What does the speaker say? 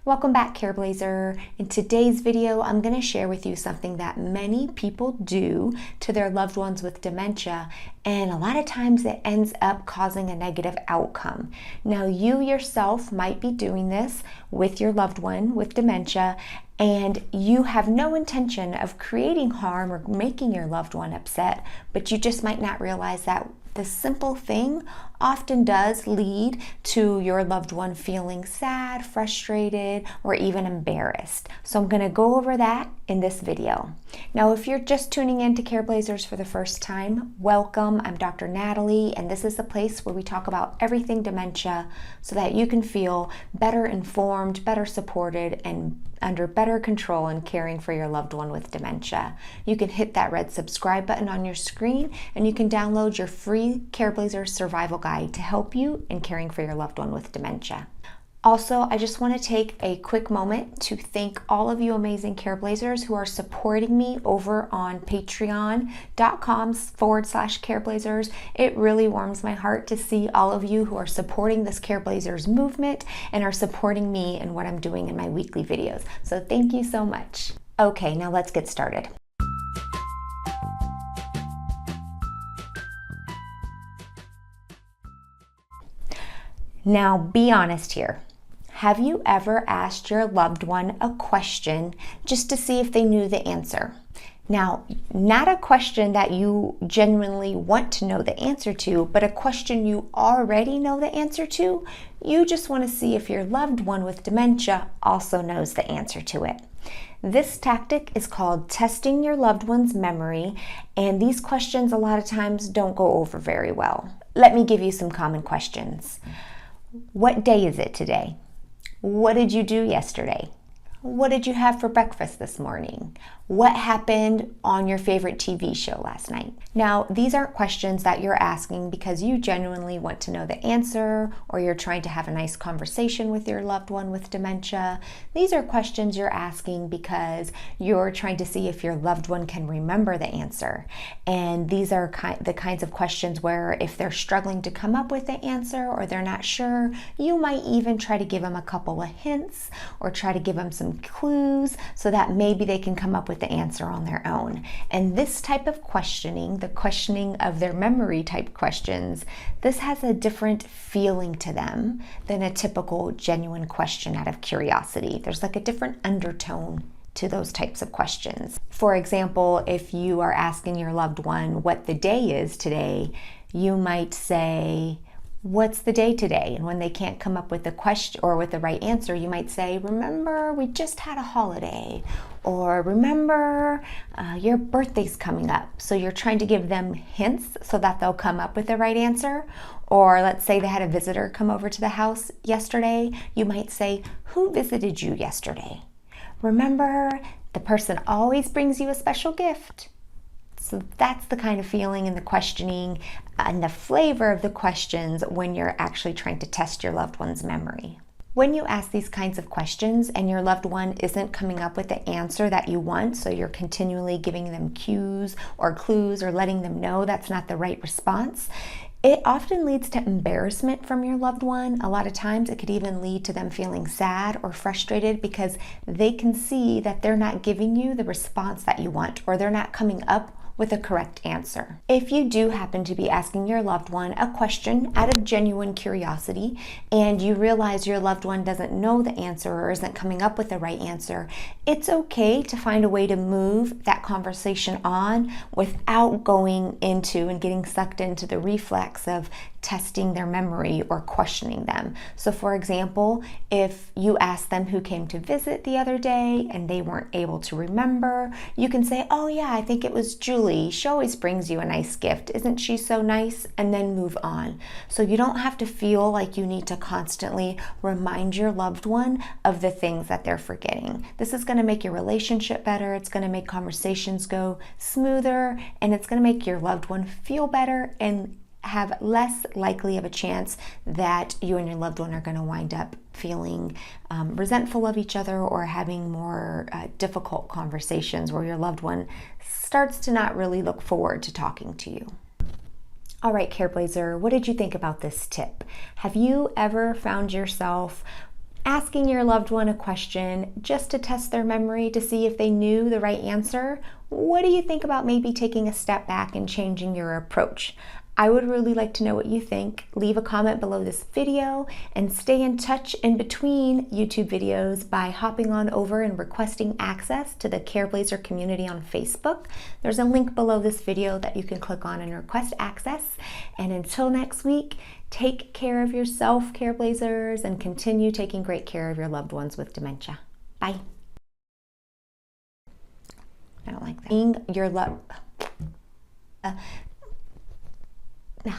Welcome back, Careblazer. In today's video, I'm going to share with you something that many people do to their loved ones with dementia, and a lot of times it ends up causing a negative outcome. Now, you yourself might be doing this with your loved one with dementia, and you have no intention of creating harm or making your loved one upset, but you just might not realize that this simple thing often does lead to your loved one feeling sad, frustrated, or even embarrassed. So I'm going to go over that in this video. Now, if you're just tuning in to Careblazers for the first time, welcome. I'm Dr. Natalie, and this is the place where we talk about everything dementia so that you can feel better informed, better supported, and under better control in caring for your loved one with dementia. You can hit that red subscribe button on your screen, and you can download your free Careblazers survival guide to help you in caring for your loved one with dementia. Also, I just want to take a quick moment to thank all of you amazing Careblazers who are supporting me over on patreon.com/Careblazers. It really warms my heart to see all of you who are supporting this Careblazers movement and are supporting me in what I'm doing in my weekly videos. So thank you so much. Okay, now let's get started. Now, be honest here. Have you ever asked your loved one a question just to see if they knew the answer? Now, not a question that you genuinely want to know the answer to, but a question you already know the answer to. You just want to see if your loved one with dementia also knows the answer to it. This tactic is called testing your loved one's memory, and these questions a lot of times don't go over very well. Let me give you some common questions. What day is it today? What did you do yesterday? What did you have for breakfast this morning? What happened on your favorite TV show last night? Now, these aren't questions that you're asking because you genuinely want to know the answer or you're trying to have a nice conversation with your loved one with dementia. These are questions you're asking because you're trying to see if your loved one can remember the answer. And these are the kinds of questions where if they're struggling to come up with the answer or they're not sure, you might even try to give them a couple of hints or try to give them some clues so that maybe they can come up with the answer on their own. And this type of questioning, the questioning of their memory type questions, this has a different feeling to them than a typical genuine question out of curiosity. There's like a different undertone to those types of questions. For example, if you are asking your loved one what the day is today, you might say, "What's the day today?" And when they can't come up with a question or with the right answer, you might say, "Remember, we just had a holiday," or "Remember, your birthday's coming up." So you're trying to give them hints so that they'll come up with the right answer. Or let's say they had a visitor come over to the house yesterday. You might say, "Who visited you yesterday?" "Remember, the person always brings you a special gift." So that's the kind of feeling and the questioning and the flavor of the questions when you're actually trying to test your loved one's memory. When you ask these kinds of questions and your loved one isn't coming up with the answer that you want, so you're continually giving them cues or clues or letting them know that's not the right response, it often leads to embarrassment from your loved one. A lot of times it could even lead to them feeling sad or frustrated because they can see that they're not giving you the response that you want or they're not coming up with a correct answer. If you do happen to be asking your loved one a question out of genuine curiosity and you realize your loved one doesn't know the answer or isn't coming up with the right answer, it's okay to find a way to move that conversation on without going into and getting sucked into the reflex of testing their memory or questioning them. So for example, if you ask them who came to visit the other day and they weren't able to remember, you can say, "Oh yeah, I think it was Julie. She always brings you a nice gift. Isn't she so nice?" And then move on. So you don't have to feel like you need to constantly remind your loved one of the things that they're forgetting. This is going to make your relationship better. It's going to make conversations go smoother, and it's going to make your loved one feel better and have less likely of a chance that you and your loved one are going to wind up feeling resentful of each other or having more difficult conversations where your loved one starts to not really look forward to talking to you. All right, Careblazer, what did you think about this tip? Have you ever found yourself asking your loved one a question just to test their memory to see if they knew the right answer, what do you think about maybe taking a step back and changing your approach? I would really like to know what you think. Leave a comment below this video and stay in touch in between YouTube videos by hopping on over and requesting access to the Careblazer community on Facebook. There's a link below this video that you can click on and request access. And until next week, take care of yourself, Careblazers, and continue taking great care of your loved ones with dementia. Bye. I don't like that. Being your love. No.